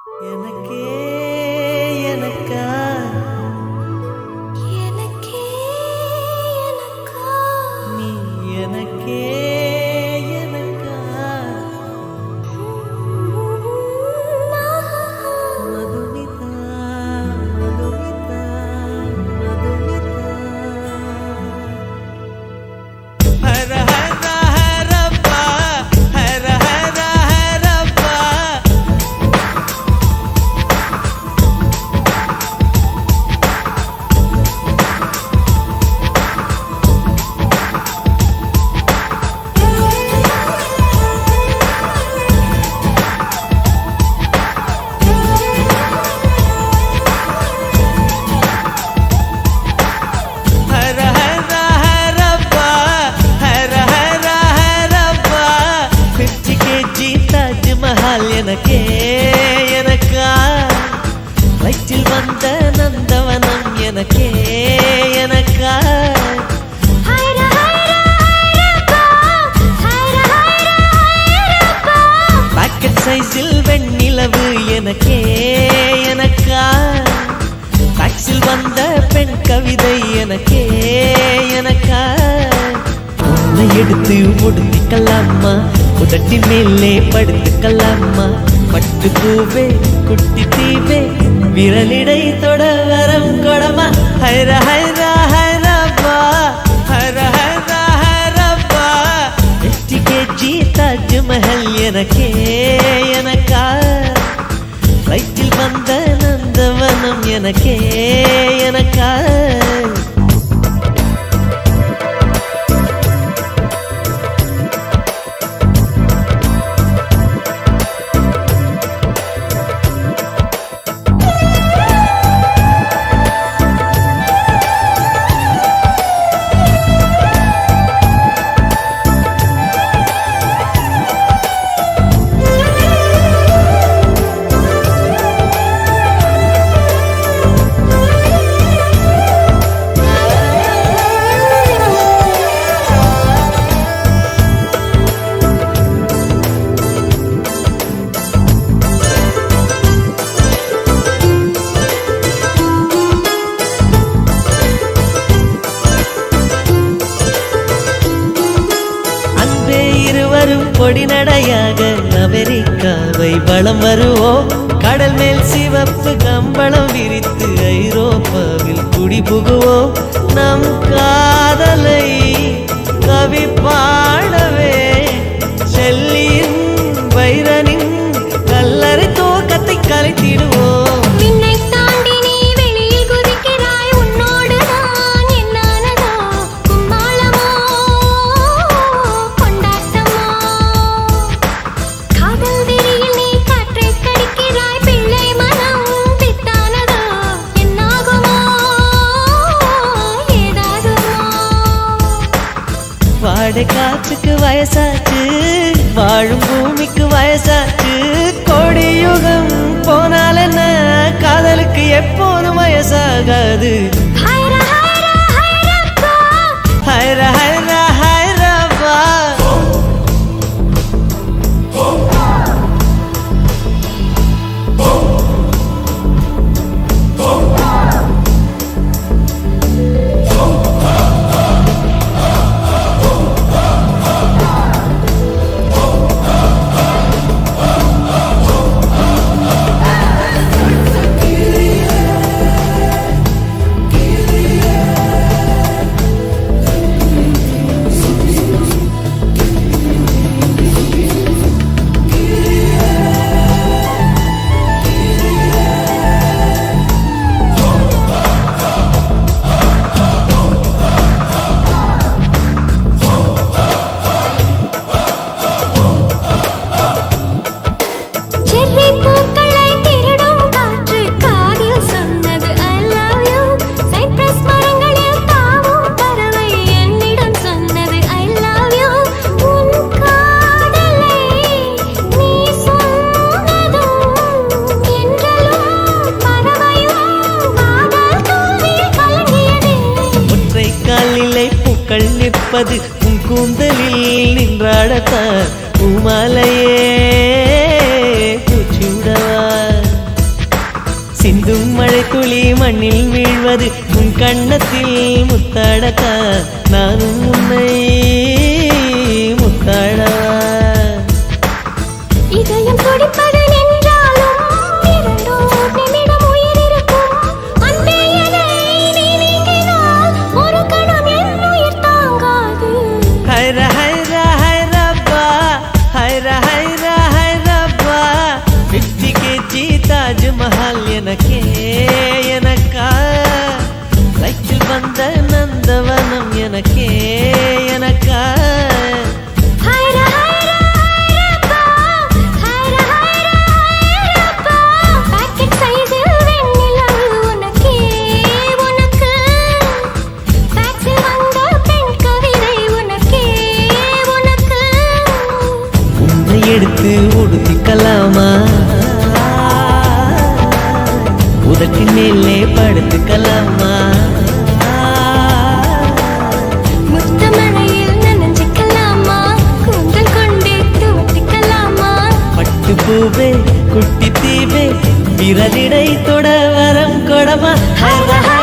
எனக்கே எனக்கா எனக்கே எனக்கா நீ எனக்கே எனக்கா மதுமிதா மதுமிதா மதுமிதா ஹர ஹர ஹரப்பா ஹர ஹர ஹரப்பா ஹர ஹர ஹரப்பா ஹர ஹர ஹரப்பா 50 kg தாஜ்மஹால் எனக்கே எனக்கா வயிற்றில் வந்த நந்தவனம் எனக்கே எனக்கா ஹைர ஹைர ஹைரப்பா ஹைர ஹைர ஹைரப்பா பாக்கெட் சைஸில் வெண்ணிலவு எனக்கே எனக்கா டாக்ஸில் வந்த பெண் கவிதை எனக்கே எனக்கா உன்னை எடுத்து ஒடுத்திக்கலாமா உதட்டின் மேலே படுத்துக்கலாமா பட்டு பூவே குட்டி தீவே விரலிடை தொட வரம் கொடமா ஹைர ஹைர ஹைரப்பா ஹர ஹர ஹரப்பா 50 kg தாஜ்மஹல் எனக்கே எனக்கா வயிற்றில் வந்த நந்தவனம் எனக்கே எனக்கா இருவரும் பொடி நடையாக அமெரிக்காவை வலம் வருவோம் கடல் மேல் சிவப்பு கம்பளம் விரித்து ஐரோப்பாவில் குடிபுகுவோம் நம் காதலை கவி பாடவே செல்லியின் வைரனின் கல்லறை தோக்கத்தை கலைத்திடுவோம் விண்ணை தாண்டி நீ வெளியில் குதிக்கிறாய் உன்னோடு நான் என்னானதோ கும்மாளமோ கொண்டாட்டமோ காதல் வெறியில் நீ காற்றை கடிக்கிறாய் பிள்ளை மனம் பித்தானதோ என்னாகுமோ ஏதாகுமோ வாடை காற்றுக்கு வயசாச்சு வாழும் பூமிக்கு வயசாச்சு கோடி யுகம் போனால் என்ன காதலுக்கு எப்போதும் வயசாகாது ஹைர ஹைர ஹைரப்பா ஹைர ஹைர ஹைரப்பா செர்ரி பூக்களை திருடும் காற்று காதில் சொன்னது I love you சைப்ரஸ் மரங்களில் தாவும் பறவை என்னிடம் சொன்னது I love you உன் காதலை நீ சொன்னதும் என்றலும் பறவையும் காதல் தூவில் கலங்கியதே ஒற்றை காலிலே பூக்கள் நிற்பது உன் கூந்தலில் நின்றாடத்தான் பூமாலையே பூச்சிவிடவா மண்ணில் வீழ்வது உன் கண்ணத்தில் முத்தாடத்தா நானும் உன்னை முத்தாடவா இதயம் துடிப்பது நின்றாலும் இரண்டோர் நிமிடம் உயிர் இருக்கும். அன்பே என்னை நீ நீங்கினால் ஒரு கணம் என் உயிர் தாங்காது. ஹைர ஹைர ஹைரப்பா ஹைர ஹைர ஹைரப்பா 50 kg தாஜ்மஹால் எனக்கே எனக்கா சைக்கிள் வந்த நந்தவனம் எனக்கே எனக்கா ஹைர ஹைர ஹைரப்பா, ஹைர ஹைர ஹைரப்பா. பாக்கெட் சைஸில் வெண்ணிலவு உனக்கே உனக்கு. ஃபேக்ஸில் வந்த பெண் கவிதை உனக்கே உனக்கு. உன்னை எடுத்து உடுத்திக்கலாமா உதட்டின் மேலே படுத்துக்கலாமா முத்தமழையில் நனைஞ்சிக்கலாமா, கூந்தல் கொண்டே துவட்டிக்கலாமா. பட்டு பூவே குட்டி தீவே விரலிடை தொட வரம் கொடமா ஹைர ஹைர